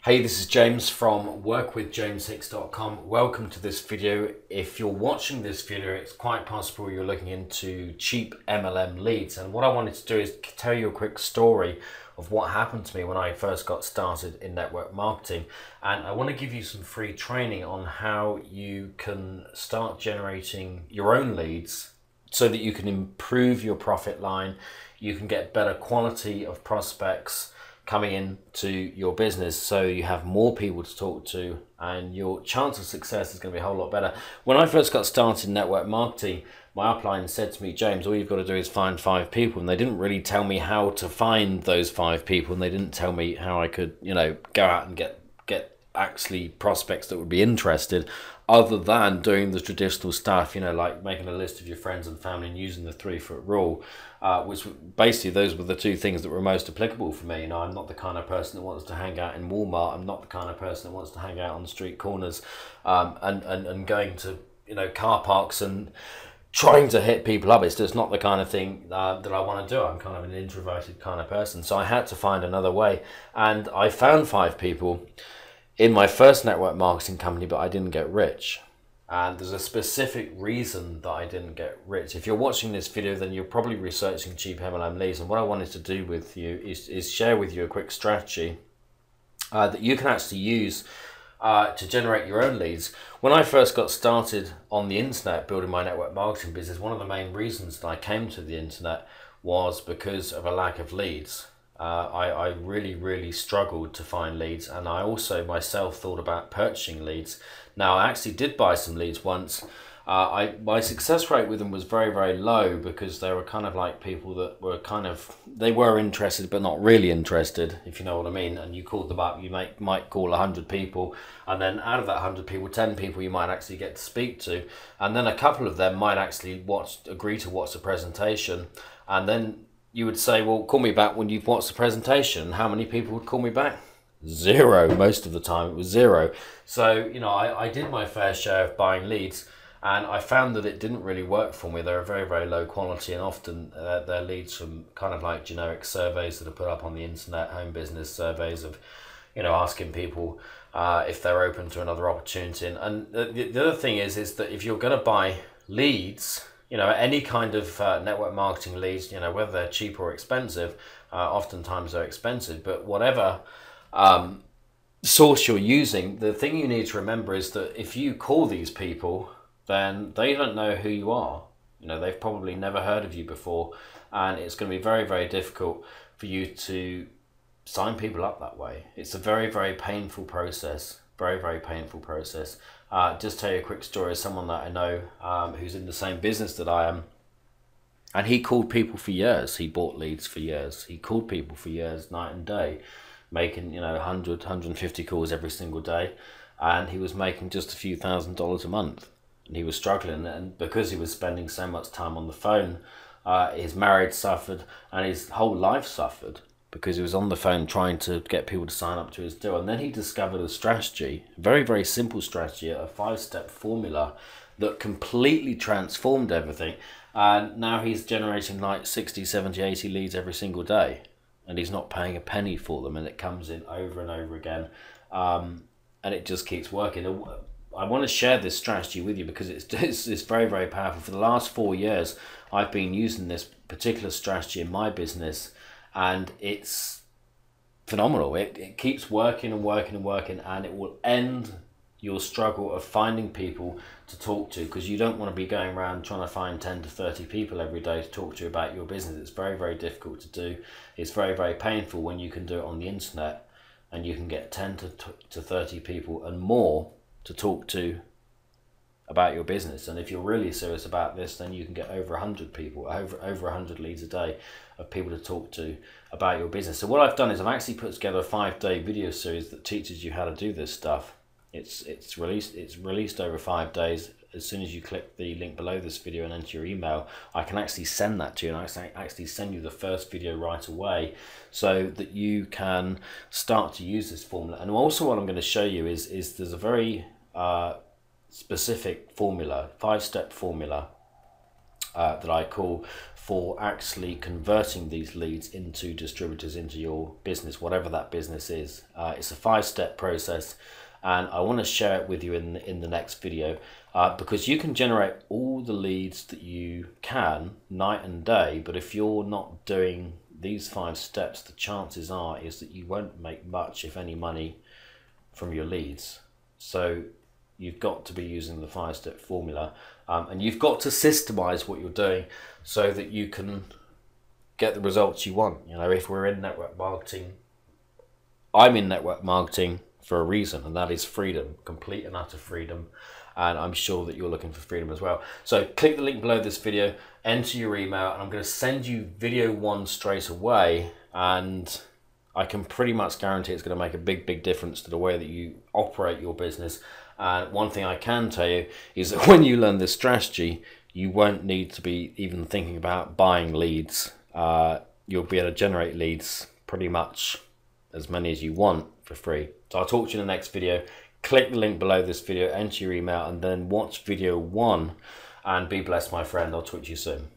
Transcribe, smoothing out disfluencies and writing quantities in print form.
Hey, this is James from workwithjameshicks.com. Welcome to this video. If you're watching this video, it's quite possible you're looking into cheap MLM leads. And what I wanted to do is tell you a quick story of what happened to me when I first got started in network marketing. And I want to give you some free training on how you can start generating your own leads so that you can improve your profit line, you can get better quality of prospects coming into your business, so you have more people to talk to and your chance of success is going to be a whole lot better. When I first got started in network marketing, my upline said to me, James, all you've got to do is find 5 people. And they didn't really tell me how to find those 5 people, and they didn't tell me how I could, go out and get actually prospects that would be interested, other than doing the traditional stuff, like making a list of your friends and family and using the 3-foot rule, which basically those were the 2 things that were most applicable for me. I'm not the kind of person that wants to hang out in Walmart. I'm not the kind of person that wants to hang out on street corners and going to car parks and trying to hit people up. It's just not the kind of thing that I want to do. I'm kind of an introverted kind of person, so I had to find another way, and I found 5 people in my first network marketing company, but I didn't get rich. And there's a specific reason that I didn't get rich. If you're watching this video, then you're probably researching cheap MLM leads. And what I wanted to do with you is share with you a quick strategy that you can actually use to generate your own leads. When I first got started on the internet building my network marketing business, one of the main reasons that I came to the internet was because of a lack of leads. I really struggled to find leads, and I also myself thought about purchasing leads. Now, I actually did buy some leads once. My success rate with them was very low, because they were kind of like people that were they were interested but not really interested, if you know what I mean. And you called them up, you might call 100 people, and then out of that 100 people, 10 people you might actually get to speak to, and then a couple of them might actually agree to watch the presentation, and then you would say, well, call me back when you've watched the presentation. How many people would call me back? 0. Most of the time it was 0. So, I did my fair share of buying leads, and I found that it didn't really work for me. They're very low quality, and often they're leads from kind of like generic surveys that are put up on the internet, home business surveys of, asking people if they're open to another opportunity. And the other thing is that if you're going to buy leads, any kind of network marketing leads, whether they're cheap or expensive, oftentimes they're expensive, but whatever source you're using, the thing you need to remember is that if you call these people, then they don't know who you are. They've probably never heard of you before, and it's going to be very difficult for you to sign people up that way. It's a very painful process. Very painful process. Just tell you a quick story of someone that I know who's in the same business that I am, and he called people for years. He bought leads for years. He called people for years, night and day, making 100, 150 calls every single day, and he was making just a few $1,000s a month, and he was struggling. And because he was spending so much time on the phone, his marriage suffered and his whole life suffered, because he was on the phone trying to get people to sign up to his deal. And then he discovered a strategy, a very simple strategy, a 5-step formula that completely transformed everything. And now he's generating like 60, 70, 80 leads every single day, and he's not paying a penny for them, and it comes in over and over again, and it just keeps working. I want to share this strategy with you because it's very powerful. For the last 4 years, I've been using this particular strategy in my business, and it's phenomenal. It keeps working and working, and it will end your struggle of finding people to talk to, because you don't want to be going around trying to find 10 to 30 people every day to talk to you about your business. It's very difficult to do. It's very painful when you can do it on the internet, and you can get 10 to 30 people and more to talk to about your business. And if you're really serious about this, then you can get over 100 people, over 100 leads a day of people to talk to about your business. So what I've done is I've actually put together a 5-day video series that teaches you how to do this stuff. It's released over 5 days. As soon as you click the link below this video and enter your email, I can actually send that to you, and I can actually send you the first video right away, so that you can start to use this formula. And also what I'm going to show you is there's a very specific formula, 5-step formula that I call for actually converting these leads into distributors into your business, whatever that business is. It's a 5-step process, and I want to share it with you in the next video, because you can generate all the leads that you can night and day, but if you're not doing these 5 steps, the chances are is that you won't make much, if any, money from your leads. So you've got to be using the 5-step formula, and you've got to systemize what you're doing so that you can get the results you want. You know, if we're in network marketing, I'm in network marketing for a reason, and that is freedom, complete and utter freedom. And I'm sure that you're looking for freedom as well. So click the link below this video, enter your email, and I'm going to send you video 1 straight away. And I can pretty much guarantee it's going to make a big difference to the way that you operate your business. And one thing I can tell you is that when you learn this strategy, you won't need to be even thinking about buying leads. You'll be able to generate leads pretty much as many as you want for free. So I'll talk to you in the next video. Click the link below this video, enter your email, and then watch video 1, and be blessed, my friend. I'll talk to you soon.